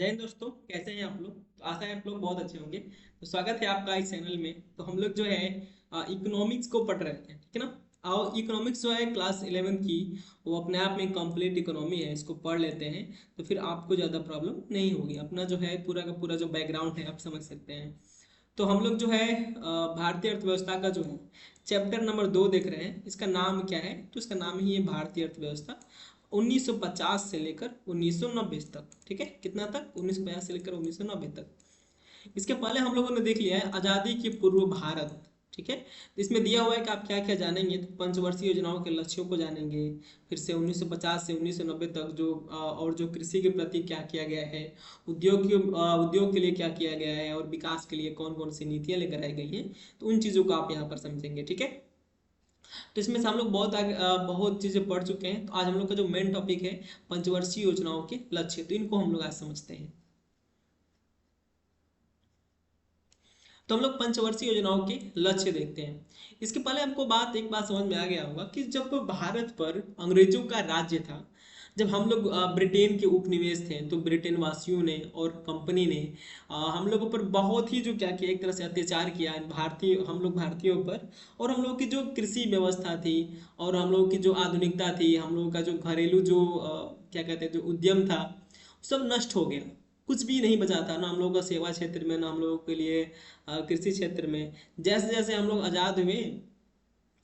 जय हिंद दोस्तों, कैसे हैं आप लोग। तो आशा है आप लोग बहुत अच्छे होंगे। तो स्वागत है आपका इस चैनल में। तो हम लोग जो है इकोनॉमिक्स को पढ़ रहे थे, ठीक है ना। और इकोनॉमिक्स जो है क्लास 11 की, वो अपने आप में कंप्लीट इकोनॉमी है, इसको पढ़ लेते हैं तो फिर आपको ज़्यादा प्रॉब्लम नहीं होगी। अपना जो है पूरा का पूरा जो बैकग्राउंड है आप समझ सकते हैं। तो हम लोग जो है भारतीय अर्थव्यवस्था का जो है चैप्टर नंबर 2 देख रहे हैं। इसका नाम क्या है? तो इसका नाम ही है भारतीय अर्थव्यवस्था 1950 से लेकर 1990 तक। ठीक है, कितना तक? 1950 से लेकर 1990 तक। इसके पहले हम लोगों ने देख लिया है आज़ादी के पूर्व भारत। ठीक है, तो इसमें दिया हुआ है कि आप क्या क्या जानेंगे। तो पंचवर्षीय योजनाओं के लक्ष्यों को जानेंगे, फिर से 1950 से 1990 तक जो और जो कृषि के प्रति क्या किया गया है, उद्योग के लिए क्या किया गया है, और विकास के लिए कौन कौन सी नीतियां लेकर आई गई हैं। तो उन चीज़ों को आप यहाँ पर समझेंगे। ठीक है, तो इसमें से हम लोग बहुत आगे बहुत चीज़ें पढ़ चुके हैं। तो आज हम लोग का जो मेन टॉपिक है पंचवर्षीय योजनाओं के लक्ष्य, तो इनको हम लोग आज समझते हैं। तो हम लोग पंचवर्षीय योजनाओं के लक्ष्य देखते हैं। इसके पहले हमको एक बात समझ में आ गया होगा कि जब भारत पर अंग्रेजों का राज्य था, जब हम लोग ब्रिटेन के उपनिवेश थे, तो ब्रिटेन वासियों ने और कंपनी ने हम लोगों पर बहुत ही जो क्या किया, एक तरह से अत्याचार किया हम लोग भारतीयों पर। और हम लोग की जो कृषि व्यवस्था थी और हम लोग की जो आधुनिकता थी, हम लोगों का जो घरेलू जो क्या कहते हैं जो उद्यम था, सब नष्ट हो गया। कुछ भी नहीं बचा था ना हम लोगों का सेवा क्षेत्र में, ना हम लोगों के लिए कृषि क्षेत्र में। जैसे जैसे हम लोग आज़ाद हुए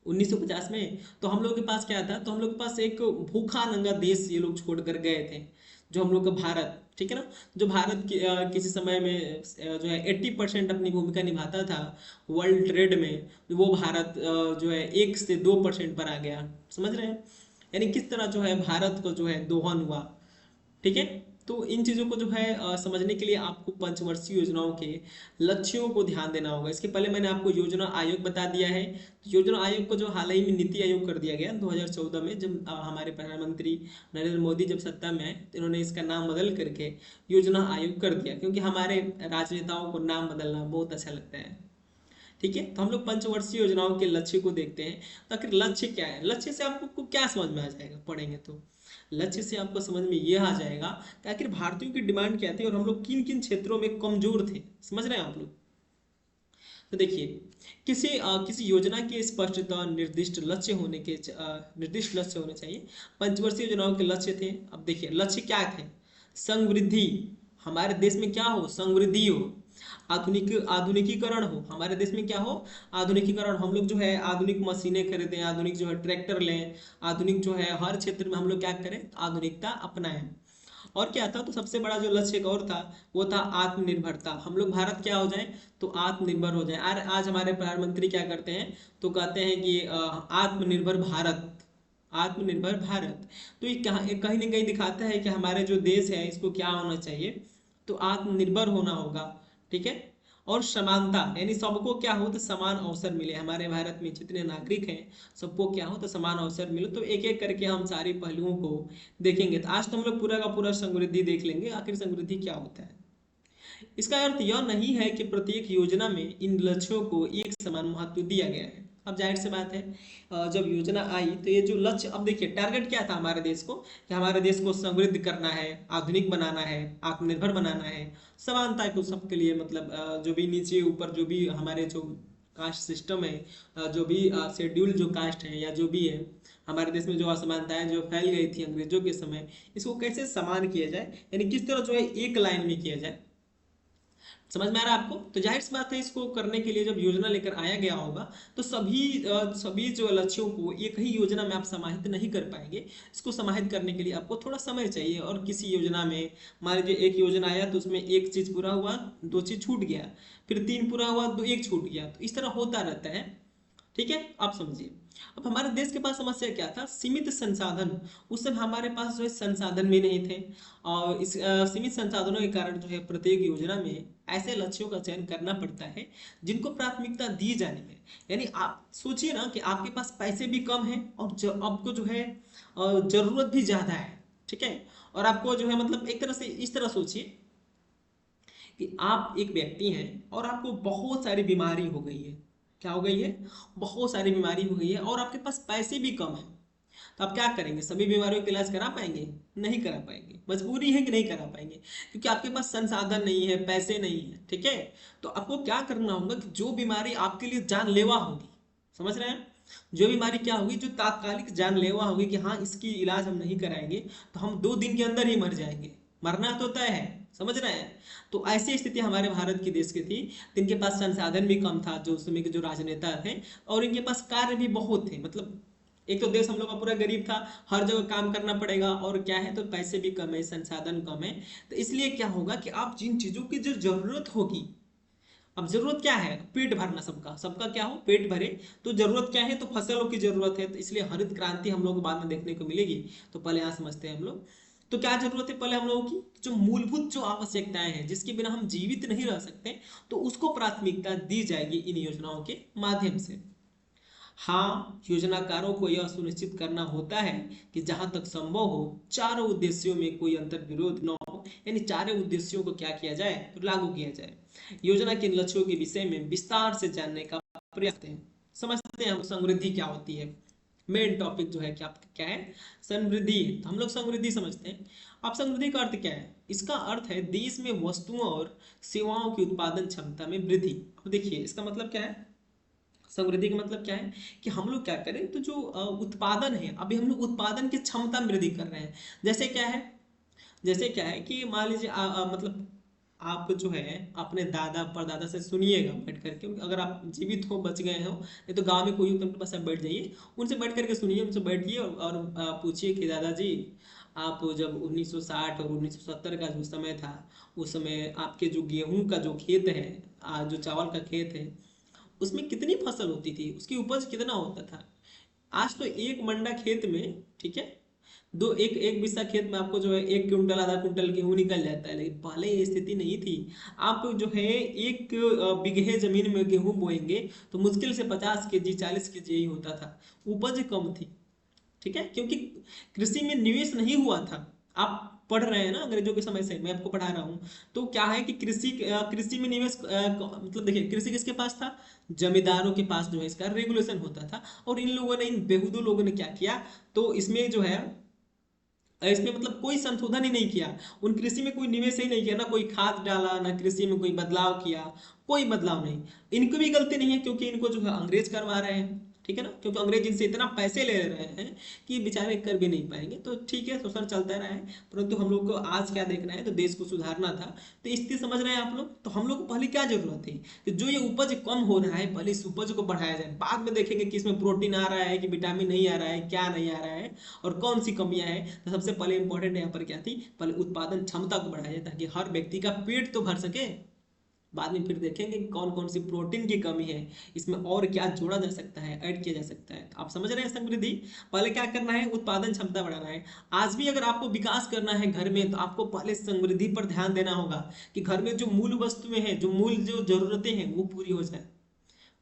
1950 में, तो हम लोग के पास क्या था? तो हम लोग के पास एक भूखा नंगा देश ये लोग छोड़ कर गए थे, जो हम लोग का भारत। ठीक है ना, जो भारत किसी समय में जो है 80% अपनी भूमिका निभाता था वर्ल्ड ट्रेड में, वो भारत जो है 1 से 2% पर आ गया। समझ रहे हैं? यानी किस तरह जो है भारत को जो है दोहन हुआ। ठीक है, तो इन चीज़ों को जो है समझने के लिए आपको पंचवर्षीय योजनाओं के लक्ष्यों को ध्यान देना होगा। इसके पहले मैंने आपको योजना आयोग बता दिया है। तो योजना आयोग को जो हाल ही में नीति आयोग कर दिया गया 2014 में, जब हमारे प्रधानमंत्री नरेंद्र मोदी जब सत्ता में आए, तो इन्होंने इसका नाम बदल करके योजना आयोग कर दिया, क्योंकि हमारे राजनेताओं को नाम बदलना बहुत अच्छा लगता है। ठीक है, तो हम लोग पंचवर्षीय योजनाओं के लक्ष्य को देखते हैं। तो आखिर लक्ष्य क्या है? लक्ष्य से आपको क्या समझ में आ जाएगा पढ़ेंगे तो? लक्ष्य से आपको समझ में यह आ जाएगा कि आखिर भारतीयों की डिमांड क्या थी और हम लोग किन किन क्षेत्रों में कमजोर थे। समझ रहे हैं आप लोग? तो देखिए, किसी योजना के स्पष्टता निर्दिष्ट लक्ष्य होने चाहिए। पंचवर्षीय योजनाओं के लक्ष्य थे। अब देखिए लक्ष्य क्या थे? समृद्धि, हमारे देश में क्या हो? समृद्धि हो। आधुनिकीकरण हो, हमारे देश में क्या हो? आधुनिकीकरण। हम लोग जो है आधुनिक मशीनें खरीदें, आधुनिक जो है ट्रैक्टर लें, आधुनिक जो है हर क्षेत्र में हम लोग क्या करें? आधुनिकता अपनाएं। और क्या था? तो सबसे बड़ा जो लक्ष्य एक और था, वो था आत्मनिर्भरता। हम लोग भारत क्या हो जाए? तो आत्मनिर्भर हो जाए। और आज हमारे प्रधानमंत्री क्या करते हैं? तो कहते हैं कि आत्मनिर्भर भारत, आत्मनिर्भर भारत। तो ये कहीं ना कहीं दिखाता है कि हमारे जो देश है इसको क्या होना चाहिए? तो आत्मनिर्भर होना होगा। ठीक है, और समानता, यानी सबको क्या हो? तो समान अवसर मिले। हमारे भारत में जितने नागरिक हैं, सबको क्या हो? तो समान अवसर मिले। तो एक एक करके हम सारे पहलुओं को देखेंगे। तो आज तो हम लोग पूरा का पूरा समृद्धि देख लेंगे, आखिर समृद्धि क्या होता है। इसका अर्थ यह नहीं है कि प्रत्येक योजना में इन लक्ष्यों को एक समान महत्व दिया गया है। अब जाहिर सी बात है, जब योजना आई तो ये जो लक्ष्य, अब देखिए टारगेट क्या था हमारे देश को, कि हमारे देश को समृद्ध करना है, आधुनिक बनाना है, आत्मनिर्भर बनाना है, समानता को सबके लिए, मतलब जो भी नीचे ऊपर जो भी हमारे जो कास्ट सिस्टम है, जो भी शेड्यूल जो कास्ट है या जो भी है, हमारे देश में जो असमानताएं जो फैल गई थी अंग्रेजों के समय, इसको कैसे समान किया जाए, यानी किस तरह जो है एक लाइन में किया जाए। समझ में आ रहा है आपको? तो जाहिर सी बात है, इसको करने के लिए जब योजना लेकर आया गया होगा, तो सभी जो लक्ष्यों को एक ही योजना में आप समाहित नहीं कर पाएंगे। इसको समाहित करने के लिए आपको थोड़ा समय चाहिए। और किसी योजना में मान लीजिए एक योजना आया तो उसमें एक चीज पूरा हुआ, दो चीज छूट गया, फिर तीन पूरा हुआ, दो एक छूट गया, तो इस तरह होता रहता है। ठीक है, आप समझिए। अब हमारे देश के पास समस्या क्या था? सीमित संसाधन। उस समय हमारे पास जो है संसाधन भी नहीं थे। और इस सीमित संसाधनों के कारण जो है प्रत्येक योजना में ऐसे लक्ष्यों का चयन करना पड़ता है जिनको प्राथमिकता दी जानी है। यानी आप सोचिए ना कि आपके पास पैसे भी कम है और आपको जो है जरूरत भी ज्यादा है। ठीक है, और आपको जो है मतलब एक तरह से इस तरह सोचिए कि आप एक व्यक्ति हैं और आपको बहुत सारी बीमारी हो गई है। क्या हो गई है? बहुत सारी बीमारी हो गई है और आपके पास पैसे भी कम है। तो आप क्या करेंगे, सभी बीमारियों का इलाज करा पाएंगे? नहीं करा पाएंगे, मजबूरी है कि नहीं करा पाएंगे, क्योंकि आपके पास संसाधन नहीं है, पैसे नहीं है, ठीक है। तो आपको क्या करना होगा कि जो बीमारी आपके लिए जानलेवा होगी, समझ रहे हैं, जो बीमारी क्या होगी, जो तात्कालिक जानलेवा होगी कि हाँ इसकी इलाज हम नहीं कराएंगे तो हम 2 दिन के अंदर ही मर जाएंगे, मरना तो तय है, समझ रहे हैं। तो ऐसी स्थिति हमारे भारत की देश की थी, जिनके पास संसाधन भी कम था, जो उस समय के जो राजनेता थे, और इनके पास कार्य भी बहुत थे। मतलब एक तो देश हम लोग का पूरा गरीब था, हर जगह काम करना पड़ेगा, और क्या है तो पैसे भी कम है, संसाधन कम है। तो इसलिए क्या होगा कि आप जिन चीजों की जो जरूरत होगी, अब जरूरत क्या है, पेट भरना, सबका सबका क्या हो, पेट भरे। तो जरूरत क्या है, तो फसलों की जरूरत है, तो इसलिए हरित क्रांति हम लोग को बाद में देखने को मिलेगी। तो पहले यहाँ समझते हैं हम लोग, तो क्या जरूरत है पहले हम लोगों की, जो मूलभूत जो आवश्यकताएं हैं जिसके बिना हम जीवित नहीं रह सकते, तो उसको प्राथमिकता दी जाएगी इन योजनाओं के माध्यम से। हाँ, योजनाकारों को यह सुनिश्चित करना होता है कि जहां तक संभव हो चारों उद्देश्यों में कोई अंतर विरोध न हो, यानी चारों उद्देश्यों को क्या किया जाए, तो लागू किया जाए। योजना के लक्ष्यों के विषय में विस्तार से जानने का प्रयास करते हैं। समझते हैं हम समृद्धि क्या होती है। मेन टॉपिक जो है क्या है, समृद्धि। तो हम लोग समृद्धि समझते हैं। अब समृद्धि का अर्थ क्या है, इसका अर्थ है देश में वस्तुओं और सेवाओं की उत्पादन क्षमता में वृद्धि। अब देखिए इसका मतलब क्या है, समृद्धि का मतलब क्या है कि हम लोग क्या करें, तो जो उत्पादन है, अभी हम लोग उत्पादन की क्षमता में वृद्धि कर रहे हैं। जैसे क्या है, जैसे क्या है कि मान लीजिए मतलब आप जो है अपने दादा परदादा से सुनिएगा बैठ करके, अगर आप जीवित हो, बच गए हो, नहीं तो गांव में कोई हो तो उनके पास आप बैठ जाइए, उनसे बैठ करके सुनिए, उनसे बैठिए और पूछिए कि दादाजी, आप जब 1960 और 1970 का जो समय था, उस समय आपके जो गेहूं का जो खेत है, जो चावल का खेत है, उसमें कितनी फसल होती थी, उसकी उपज कितना होता था। आज तो एक मंडा खेत में, ठीक है, दो एक एक बिस्सा खेत में आपको जो है 1 क्विंटल आधा क्विंटल गेहूं निकल जाता है। लेकिन पहले ये स्थिति नहीं थी। आप जो है 1 बीघे जमीन में गेहूं बोएंगे तो मुश्किल से 50 केजी 40 केजी यही होता था, उपज कम थी, ठीक है, क्योंकि कृषि में निवेश नहीं हुआ था। आप पढ़ रहे हैं ना, अंग्रेजों के समय से मैं आपको पढ़ा रहा हूँ। तो क्या है कि कृषि में निवेश मतलब देखिए कृषि किसके पास था, जमींदारों के पास जो है इसका रेगुलेशन होता था। और इन लोगों ने, इन बेहूदों लोगों ने क्या किया, तो इसमें जो है, इसमें मतलब कोई संशोधन ही नहीं किया, उन कृषि में कोई निवेश ही नहीं किया, ना कोई खाद डाला, ना कृषि में कोई बदलाव किया, कोई बदलाव नहीं। इनकी भी गलती नहीं है, क्योंकि इनको जो है अंग्रेज करवा रहे हैं, ठीक है ना, क्योंकि अंग्रेज इनसे इतना पैसे ले रहे हैं कि बेचारे कर भी नहीं पाएंगे। तो ठीक है, शोषण चलता रहा है, परंतु हम लोग को आज क्या देखना है, तो देश को सुधारना था। तो स्थिति समझ रहे हैं आप लोग। तो हम लोग को पहले क्या जरूरत थी कि जो ये उपज कम हो रहा है, पहले इस उपज को बढ़ाया जाए, बाद में देखेंगे कि इसमें प्रोटीन आ रहा है कि विटामिन नहीं आ रहा है, क्या नहीं आ रहा है, और कौन सी कमियां हैं। तो सबसे पहले इंपॉर्टेंट यहाँ पर क्या थी, पहले उत्पादन क्षमता को बढ़ाया जाए, ताकि हर व्यक्ति का पेट तो भर सके। बाद में फिर देखेंगे कि कौन कौन सी प्रोटीन की कमी है, इसमें और क्या जोड़ा जा सकता है, ऐड किया जा सकता है। तो आप समझ रहे हैं समृद्धि, पहले क्या करना है, उत्पादन क्षमता बढ़ाना है। आज भी अगर आपको विकास करना है घर में, तो आपको पहले समृद्धि पर ध्यान देना होगा कि घर में जो मूल वस्तुएं हैं, जो मूल जो जरूरतें हैं, वो पूरी हो जाए।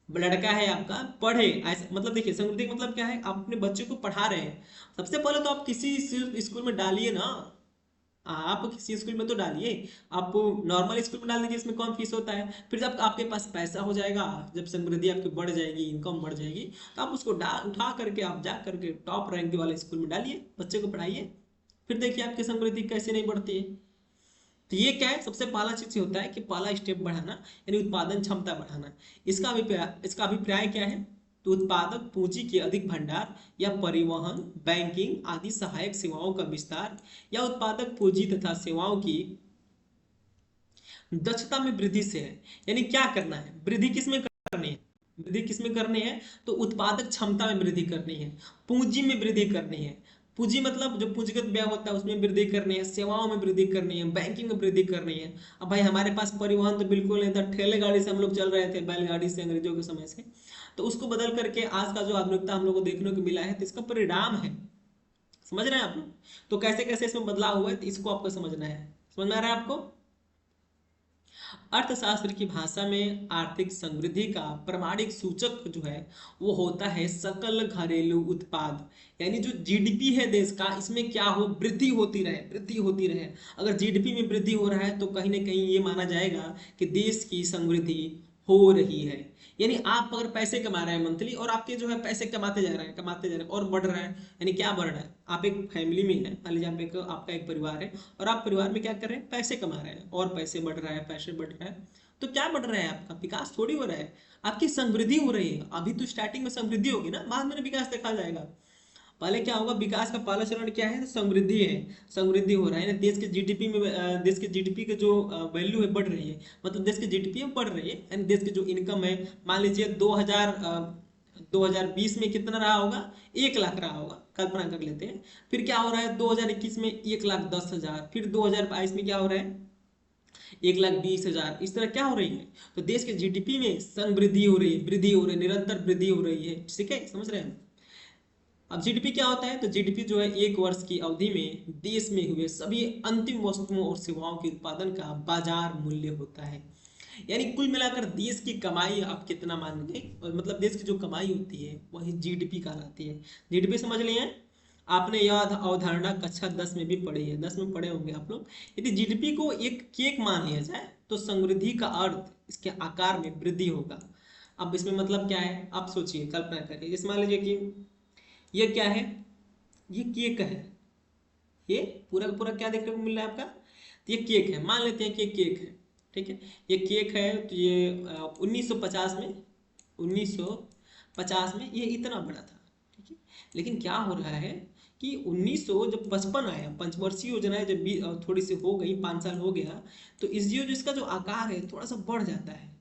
लड़का है आपका, पढ़े, ऐसा मतलब देखिए समृद्धि का मतलब क्या है, आप अपने बच्चे को पढ़ा रहे हैं, सबसे पहले तो आप किसी स्कूल में डालिए ना। आप किसी स्कूल में तो डालिए, आप नॉर्मल स्कूल में डाल दीजिए, इसमें कम फीस होता है। फिर जब आपके पास पैसा हो जाएगा, जब समृद्धि आपकी बढ़ जाएगी, इनकम बढ़ जाएगी, तो आप उसको उठा करके आप जा करके टॉप रैंक वाले स्कूल में डालिए, बच्चे को पढ़ाइए। फिर देखिए आपकी समृद्धि कैसे नहीं बढ़ती है। तो ये क्या है, सबसे पहला चीज होता है कि पहला स्टेप बढ़ाना, यानी उत्पादन क्षमता बढ़ाना। इसका अभिप्राय क्या है, तो उत्पादक पूंजी के अधिक भंडार या परिवहन, बैंकिंग आदि सहायक सेवाओं का विस्तार, या उत्पादक पूंजी तथा सेवाओं की दक्षता में वृद्धि से है। यानी क्या करना है, वृद्धि किसमें करनी है, वृद्धि किसमें करनी है, तो उत्पादक क्षमता में वृद्धि करनी है, पूंजी में वृद्धि करनी है। पूंजी मतलब जो पूंजीगत व्यय होता है उसमें वृद्धि करनी है, सेवाओं में वृद्धि करनी है, बैंकिंग में वृद्धि करनी है। अब भाई हमारे पास परिवहन तो बिल्कुल नहीं था, ठेले गाड़ी से हम लोग चल रहे थे, बैलगाड़ी से अंग्रेजों के समय से। तो उसको बदल करके आज का जो आधुनिकता हम लोग को देखने को मिला है, तो इसका परिणाम है। समझ रहे हैं आप लोग, तो कैसे कैसे इसमें बदलाव हुआ है, तो इसको आपको समझना है। समझ में आ रहा है आपको। अर्थशास्त्र की भाषा में आर्थिक समृद्धि का प्रमाणिक सूचक जो है वो होता है सकल घरेलू उत्पाद, यानी जो जीडीपी है देश का, इसमें क्या हो, वृद्धि होती रहे, वृद्धि होती रहे। अगर जीडीपी में वृद्धि हो रहा है तो कहीं ना कहीं ये माना जाएगा कि देश की समृद्धि हो रही है। यानी आप अगर पैसे कमा रहे हैं मंथली और आपके जो है पैसे कमाते जा रहे हैं और बढ़ रहा है, यानी क्या बढ़ रहा है, आप एक फैमिली में है, मान लीजिए आप एक आपका एक परिवार है और आप परिवार में क्या कर रहे हैं, पैसे कमा रहे हैं और पैसे बढ़ रहा है, पैसे बढ़ रहा है, तो क्या बढ़ रहा है, आपका विकास थोड़ी हो रहा है, आपकी समृद्धि हो रही है। अभी तो स्टार्टिंग में समृद्धि होगी ना, बाद में विकास देखा जाएगा। पहले क्या होगा, विकास का पहला चरण क्या है, समृद्धि है। समृद्धि हो रहा है ना, देश के जीडीपी में देश के जीडीपी के जो वैल्यू है बढ़ रही है, मतलब देश की जीडीपी है बढ़ रही है, यानी देश की जो इनकम है, मान लीजिए 2020 में कितना रहा होगा, 1 लाख रहा होगा, कल्पना कर लेते हैं। फिर क्या हो रहा है 2021 में 1,10,000, फिर 2022 में क्या हो रहा है 1,20,000, इस तरह क्या हो रही है, तो देश के जीडीपी में समृद्धि हो रही है, वृद्धि हो रही है, निरंतर वृद्धि हो रही है, ठीक है, समझ रहे हैं। अब जीडीपी क्या होता है, तो जीडीपी जो है एक वर्ष की अवधि में देश में हुए सभी अंतिम वस्तुओं और सेवाओं के उत्पादन का बाजार मूल्य होता है। यानी कुल मिलाकर देश की कमाई आप कितना मान गए, और मतलब देश की जो कमाई होती है वही जीडीपी कहलाती है। जीडीपी समझ लिए, आपने यह अवधारणा कक्षा 10 में भी पढ़ी है, 10 में पढ़े होंगे आप लोग। यदि जीडीपी को एक केक मान लिया जाए तो समृद्धि का अर्थ इसके आकार में वृद्धि होगा। अब इसमें मतलब क्या है, आप सोचिए, कल्पना करिए, जैसे मान लीजिए कि ये क्या है, ये केक है, ये पूरा का पूरा क्या देखने को मिल रहा है आपका, तो ये केक है, मान लेते हैं कि ये केक है, ठीक है, ये केक है, तो ये 1950 में 1950 में ये इतना बड़ा था, ठीक है। लेकिन क्या हो रहा है कि 1900 जब 55 आया, पंचवर्षीय योजना है, जब भी थोड़ी सी हो गई, 5 साल हो गया, तो इस जो इसका जो आकार है थोड़ा सा बढ़ जाता है,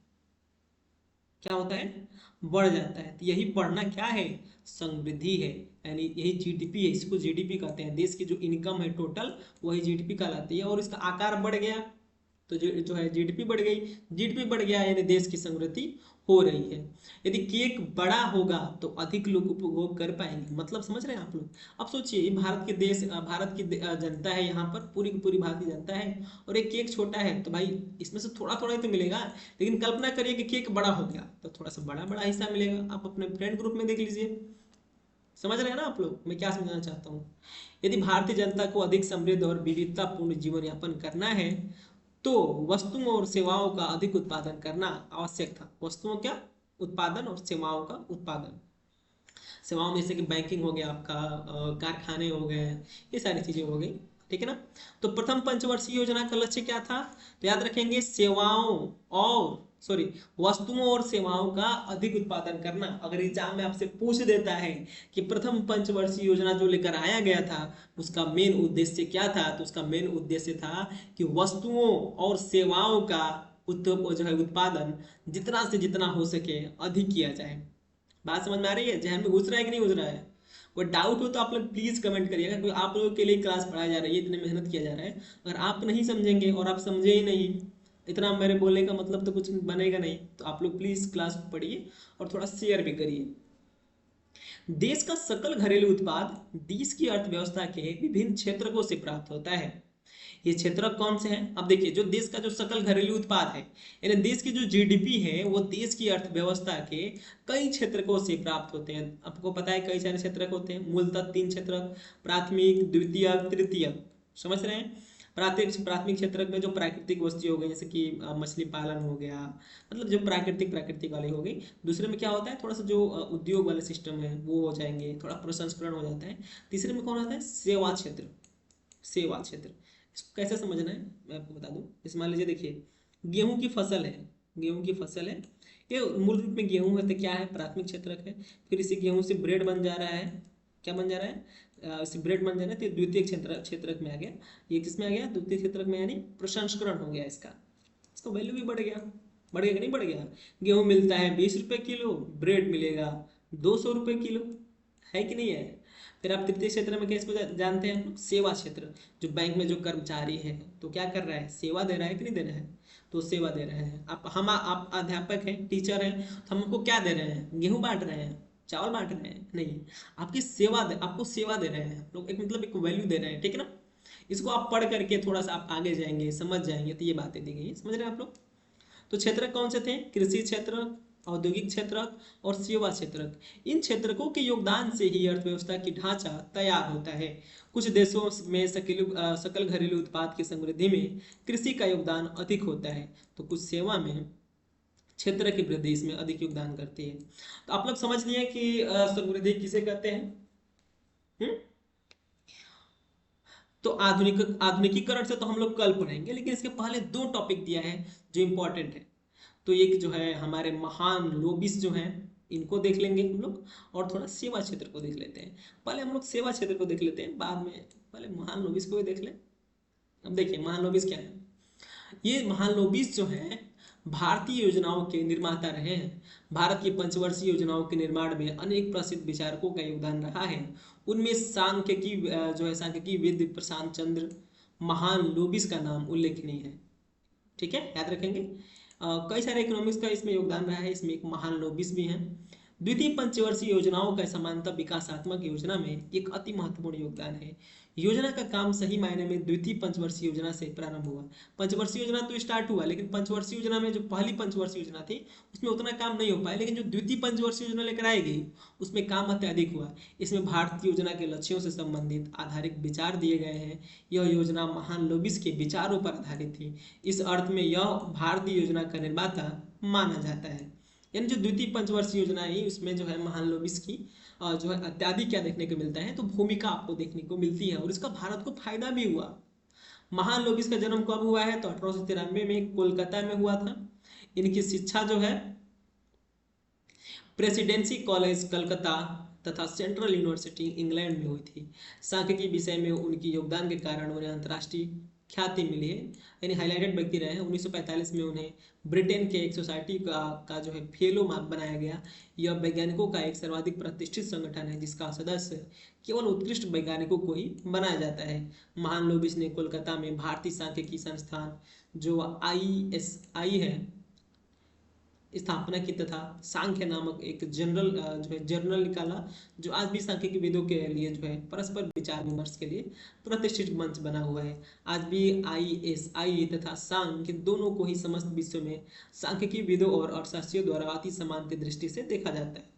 क्या होता है, बढ़ जाता है। तो यही बढ़ना क्या है, समृद्धि है, यानी यही जीडीपी है, इसको जीडीपी कहते हैं। देश की जो इनकम है टोटल वही जीडीपी कहलाती है, और इसका आकार बढ़ गया तो जो है जीडीपी बढ़ गई, जीडीपी बढ़ गया यानी देश की समृद्धि हो रही है। यदि केक बड़ा होगा तो अधिक लोग उपभोग कर पाएंगे, मतलब समझ रहे हैं आप लोग। अब सोचिए, भारत के देश भारत की जनता है, यहाँ पर पूरी की पूरी भारत की जनता है, और एक केक छोटा है, तो भाई इसमें से थोड़ा थोड़ा ही तो मिलेगा। लेकिन कल्पना करिए कि केक बड़ा हो गया तो थोड़ा सा बड़ा बड़ा हिस्सा मिलेगा, आप अपने फ्रेंड ग्रुप में देख लीजिए। समझ रहे हैं ना आप लोग, मैं क्या समझाना चाहता हूँ। यदि भारतीय जनता को अधिक समृद्ध और विविधतापूर्ण जीवन यापन करना है तो वस्तुओं और सेवाओं का अधिक उत्पादन करना आवश्यक था। वस्तुओं क्या, उत्पादन, और सेवाओं का उत्पादन। सेवाओं में जैसे कि बैंकिंग हो गया आपका, कारखाने हो गए, ये सारी चीजें हो गई, ठीक है ना। तो प्रथम पंचवर्षीय योजना का लक्ष्य क्या था, तो याद रखेंगे, सेवाओं और सॉरी वस्तुओं और सेवाओं का अधिक उत्पादन करना। अगर एग्जाम में आपसे पूछ देता है कि प्रथम पंचवर्षीय योजना जो लेकर आया गया था उसका मेन उद्देश्य क्या था, तो उसका मेन उद्देश्य था कि वस्तुओं और सेवाओं का जो है उत्पादन जितना से जितना हो सके अधिक किया जाए। बात समझ में आ रही है, जहन में घुस रहा है कि नहीं घुस रहा है। कोई डाउट हो तो आप लोग प्लीज कमेंट करिएगा, क्योंकि आप लोगों के लिए क्लास पढ़ाई जा रही है, इतने मेहनत किया जा रहा है। अगर आप नहीं समझेंगे और आप समझे ही नहीं, इतना मेरे बोलने का मतलब तो कुछ बनेगा नहीं। तो आप लोग प्लीज क्लास को पढ़िए और थोड़ा शेयर भी करिए। देश का सकल घरेलू उत्पाद देश की अर्थव्यवस्था के विभिन्न क्षेत्रकों से प्राप्त होता है। ये क्षेत्र कौन से हैं, अब देखिए, जो देश का जो सकल घरेलू उत्पाद है, यानी देश की जो जीडीपी है, वो देश की अर्थव्यवस्था के कई क्षेत्रकों से प्राप्त होते हैं। आपको पता है कई सारे क्षेत्र होते हैं, मूलतः 3 क्षेत्र, प्राथमिक, द्वितीयक, तृतीयक। समझ रहे हैं। प्राथमिक प्राथमिक क्षेत्र में जो प्राकृतिक वस्तु हो गई, जैसे कि मछली पालन हो गया, मतलब जो प्राकृतिक प्राकृतिक वाली हो गई। दूसरे में क्या होता है, थोड़ा सा जो उद्योग वाले सिस्टम है वो हो जाएंगे, थोड़ा प्रसंस्करण हो जाता है। तीसरे में कौन आता है, सेवा क्षेत्र। सेवा क्षेत्र इसको कैसे समझना है मैं आपको बता दूं। जैसे मान लीजिए, देखिए, गेहूं की फसल है, गेहूं की फसल है, ये मूल रूप में गेहूं है, तो क्या है, प्राथमिक क्षेत्रक है। फिर इसी गेहूं से ब्रेड बन जा रहा है, क्या बन जा रहा है, इसे ब्रेड बन जा रहा है, तो द्वितीय क्षेत्रक में आ गया। ये किसमें आ गया, द्वितीय क्षेत्रक में, यानी प्रसंस्करण हो गया इसका, इसका वैल्यू भी बढ़ गया। बढ़ गया कि नहीं बढ़ गया। गेहूं मिलता है 20 रुपये किलो, ब्रेड मिलेगा 200 रुपये किलो, है कि नहीं है। फिर आप तृतीय क्षेत्र में किसको जानते हैं हम लोग, सेवा क्षेत्र। जो बैंक में जो कर्मचारी है तो क्या कर रहा है, सेवा दे रहा है कि नहीं दे रहा है, तो सेवा दे रहे हैं। आप अध्यापक हैं, टीचर हैं, तो हम हमको क्या दे रहे हैं, गेहूं बांट रहे हैं, चावल बांट रहे हैं, नहीं, आपको सेवा दे रहे हैं लोग, एक मतलब एक वैल्यू दे रहे हैं, ठीक है ना। इसको आप पढ़ करके थोड़ा सा आप आगे जाएंगे, समझ जाएंगे, तो ये बातें दी गई है, समझ रहे हैं आप लोग। तो क्षेत्र कौन से थे, कृषि क्षेत्र, औद्योगिक क्षेत्र और सेवा क्षेत्र। इन क्षेत्रकों के योगदान से ही अर्थव्यवस्था की ढांचा तैयार होता है। कुछ देशों में सकल घरेलू उत्पाद की समृद्धि में कृषि का योगदान अधिक होता है, तो कुछ सेवा में क्षेत्र की वृद्धि इसमें अधिक योगदान करती है। तो आप लोग समझ लिए कि समृद्धि किसे कहते हैं। हम्म? तो आधुनिकीकरण से तो हम लोग कल पढ़ेंगे, लेकिन इसके पहले दो टॉपिक दिया है जो इम्पोर्टेंट है। तो एक जो है हमारे महान लोबिस जो हैं, इनको देख लेंगे हम लोग, और थोड़ा सेवा क्षेत्र को देख लेते हैं। पहले हम लोग सेवा क्षेत्र को देख लेते हैं, बाद में पहले महान लोबिस को भी देख लें। अब देखिए महान लोबिस क्या है। ये महालनोबिस जो हैं भारतीय योजनाओं के निर्माता रहे हैं। भारत की पंचवर्षीय योजनाओं के निर्माण में अनेक प्रसिद्ध विचारकों का योगदान रहा है। उनमें सांख्यिकी जो है सांख्यिकी विद प्रशांत चंद्र महालनोबिस का नाम उल्लेखनीय है। ठीक है, याद रखेंगे। कई सारे इकोनॉमिक्स का इसमें योगदान रहा है, इसमें एक महालनोबिस भी हैं। द्वितीय पंचवर्षीय योजनाओं का समानता विकासात्मक योजना में एक अति महत्वपूर्ण योगदान है। योजना का काम सही मायने में द्वितीय पंचवर्षीय योजना से प्रारंभ हुआ। पंचवर्षीय योजना तो स्टार्ट हुआ, लेकिन पंचवर्षीय योजना में जो पहली पंचवर्षीय योजना थी उसमें उतना काम नहीं हो पाया, लेकिन जो द्वितीय पंचवर्षीय योजना लेकर आई गई उसमें काम अत्यधिक हुआ। इसमें भारतीय योजना के लक्ष्यों से संबंधित आधारित विचार दिए गए हैं। यह योजना महान लोबिस के विचारों पर आधारित थी। इस अर्थ में यह भारतीय योजना का निर्माता माना जाता है। यानी जो द्वितीय पंचवर्षीय योजना है उसमें जो है महान लोबिस की जो है इत्यादि क्या देखने को मिलता है, तो भूमिका आपको देखने को मिलती है और इसका भारत को फायदा भी हुआ। महान लोबिस का जन्म कब हुआ है, तो 1893 में कोलकाता में हुआ था। इनकी शिक्षा जो है प्रेसिडेंसी कॉलेज कलकत्ता तथा सेंट्रल यूनिवर्सिटी इंग्लैंड में हुई थी। सांख्यिकी विषय में उनकी योगदान के कारण उन्हें अंतर्राष्ट्रीय ख्याति मिली है, यानी हाईलाइटेड व्यक्ति रहे हैं। 1945 में उन्हें ब्रिटेन के एक सोसाइटी का जो है फेलो बनाया गया। यह वैज्ञानिकों का एक सर्वाधिक प्रतिष्ठित संगठन है जिसका सदस्य केवल उत्कृष्ट वैज्ञानिकों को ही बनाया जाता है। महान लोबिस ने कोलकाता में भारतीय सांख्यिकी संस्थान जो ISI है स्थापना की तथा सांख्य नामक एक जो है जर्नल निकाला, जो आज भी सांख्यिकी विदों के लिए जो है परस्पर विचार विमर्श के लिए प्रतिष्ठित मंच बना हुआ है। आज भी ISI तथा सांख्य दोनों को ही समस्त विश्व में सांख्यिकी विदों और अर्थशास्त्रियों द्वारा अति समान की दृष्टि से देखा जाता है।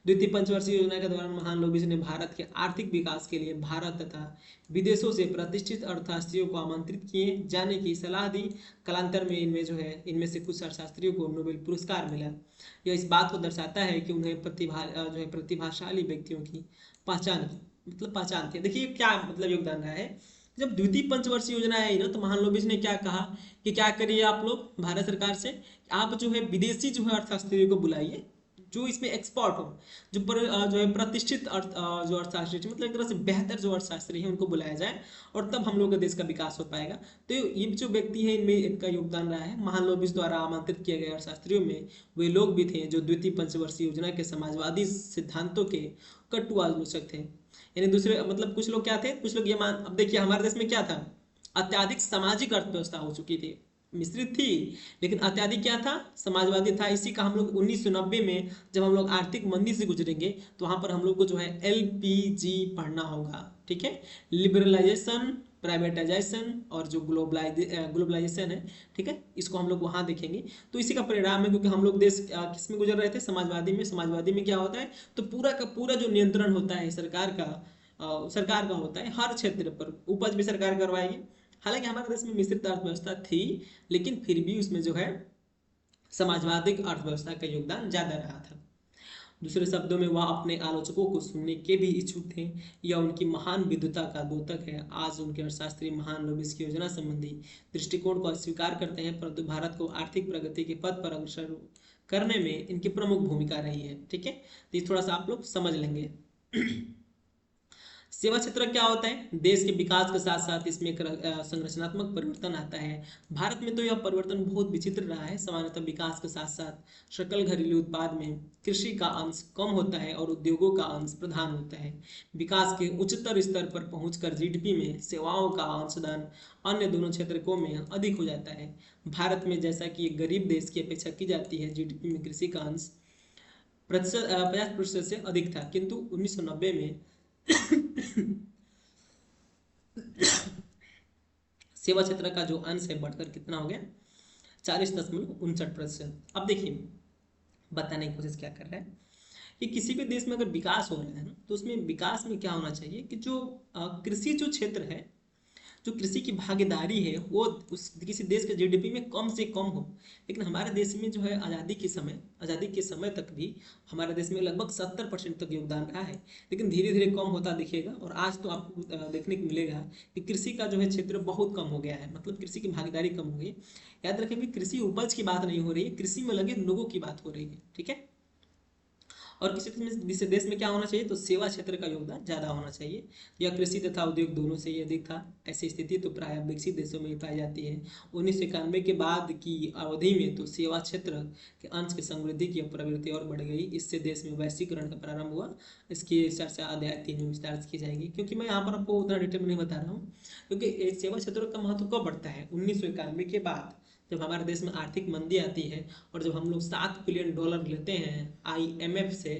द्वितीय पंचवर्षीय योजना के दौरान महान लोबिस ने भारत के आर्थिक विकास के लिए भारत तथा विदेशों से प्रतिष्ठित अर्थशास्त्रियों को आमंत्रित किए जाने की सलाह दी। कालांतर में इनमें से कुछ अर्थशास्त्रियों को नोबेल पुरस्कार मिला। यह इस बात को दर्शाता है कि उन्हें प्रतिभाशाली व्यक्तियों की पहचान थी। देखिए क्या मतलब योगदान रहा है। जब द्वितीय पंचवर्षीय योजना आई ना, तो महान लोबिस ने क्या कहा कि क्या करिए आप लोग भारत सरकार से, आप जो है विदेशी जो है अर्थशास्त्रियों को बुलाइए जो इसमें एक्सपर्ट हो, जो है प्रतिष्ठित जो अर्थशास्त्री, मतलब एक तरह से बेहतर जो अर्थशास्त्री है उनको बुलाया जाए, और तब हम लोग का देश का विकास हो पाएगा। तो ये जो व्यक्ति है इनमें इनका योगदान रहा है। महान लोबिस द्वारा आमंत्रित किए गए अर्थशास्त्रियों में वे लोग भी थे जो द्वितीय पंचवर्षीय योजना के समाजवादी सिद्धांतों के कटु आलोचक थे। यानी दूसरे मतलब कुछ लोग क्या थे, कुछ लोग अब देखिए हमारे देश में क्या था, अत्याधिक सामाजिक अर्थव्यवस्था हो चुकी थी, मिश्रित थी, लेकिन अत्याधिक क्या था, समाजवादी था। इसी का हम लोग 1990 में जब हम लोग आर्थिक मंदी से गुजरेंगे तो वहां पर हम लोग को जो है LPG पढ़ना होगा। ठीक है, लिबरलाइजेशन, प्राइवेटाइजेशन और जो ग्लोबलाइजेशन है, ठीक है, इसको हम लोग वहां देखेंगे। तो इसी का परिणाम है, क्योंकि हम लोग देश किस में गुजर रहे थे, समाजवादी में। समाजवादी में क्या होता है, तो पूरा का पूरा जो नियंत्रण होता है सरकार का होता है हर क्षेत्र पर, उपज भी सरकार करवाएगी। हालांकि हमारे देश में मिश्रित अर्थव्यवस्था थी, लेकिन फिर भी उसमें जो है समाजवादी अर्थव्यवस्था का योगदान ज्यादा रहा था। दूसरे शब्दों में वह अपने आलोचकों को सुनने के भी इच्छुक थे। यह उनकी महान विद्वता का द्योतक है। आज उनके अर्थशास्त्री महान लोबिस की योजना संबंधी दृष्टिकोण को अस्वीकार करते हैं, परंतु भारत को आर्थिक प्रगति के पथ पर अग्रसर करने में इनकी प्रमुख भूमिका रही है। ठीक है, तो ये थोड़ा सा आप लोग समझ लेंगे। सेवा क्षेत्र क्या होता है, देश के विकास के साथ साथ इसमें एक संरचनात्मक परिवर्तन आता है। भारत में तो यह परिवर्तन बहुत विचित्र रहा है। सामान्यतः विकास के साथ साथ सकल घरेलू उत्पाद में कृषि का अंश कम होता है और उद्योगों का अंश प्रधान होता है। विकास के उच्चतर स्तर पर पहुंचकर GDP में सेवाओं का अंशदान अन्य दोनों क्षेत्रों में अधिक हो जाता है। भारत में जैसा कि एक गरीब देश की अपेक्षा की जाती है, GDP में कृषि का अंश 50% से अधिक था, किंतु 1990 में सेवा क्षेत्र का जो अंश है बढ़कर कितना हो गया, 40.59%। अब देखिए बताने की कोशिश क्या कर रहा है कि किसी भी देश में अगर विकास हो रहा है ना, तो उसमें विकास में क्या होना चाहिए कि जो कृषि जो क्षेत्र है, जो कृषि की भागीदारी है वो उस किसी देश के जीडीपी में कम से कम हो। लेकिन हमारे देश में जो है आज़ादी के समय तक भी हमारे देश में लगभग 70% तक योगदान रहा है, लेकिन धीरे धीरे कम होता दिखेगा। और आज तो आपको देखने को मिलेगा कि कृषि का जो है क्षेत्र बहुत कम हो गया है, मतलब कृषि की भागीदारी कम हो गई। याद रखें कि कृषि उपज की बात नहीं हो रही है, कृषि में लगे लोगों की बात हो रही है, ठीक है। और किसी देश में क्या होना चाहिए, तो सेवा क्षेत्र का योगदान ज़्यादा होना चाहिए। या कृषि तथा उद्योग दोनों से ही अधिक था। ऐसी स्थिति तो प्राय विकसित देशों में ही पाई जाती है। 1991 के बाद की अवधि में तो सेवा क्षेत्र के अंश की समृद्धि की प्रवृत्ति और बढ़ गई। इससे देश में वैश्वीकरण का प्रारंभ हुआ। इसकी चर्चा अध्याय 3 में विस्तार से की जाएगी, क्योंकि मैं यहाँ पर आपको उतना डिटेल में नहीं बता रहा हूँ। क्योंकि एक सेवा क्षेत्र का महत्व कब बढ़ता है, 1991 के बाद, जब हमारे देश में आर्थिक मंदी आती है और जब हम लोग $7 बिलियन लेते हैं IMF से,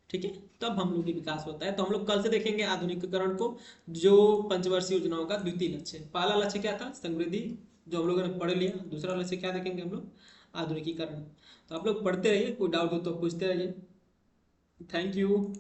ठीक है, तब हम लोग की विकास होता है। तो हम लोग कल से देखेंगे आधुनिकीकरण को, जो पंचवर्षीय योजनाओं का द्वितीय लक्ष्य। पहला लक्ष्य क्या था, समृद्धि, जो हम लोगों ने पढ़ लिया। दूसरा लक्ष्य क्या देखेंगे हम लोग, आधुनिकीकरण। तो आप लोग पढ़ते रहिए, कोई डाउट हो तो पूछते रहिए। Thank you.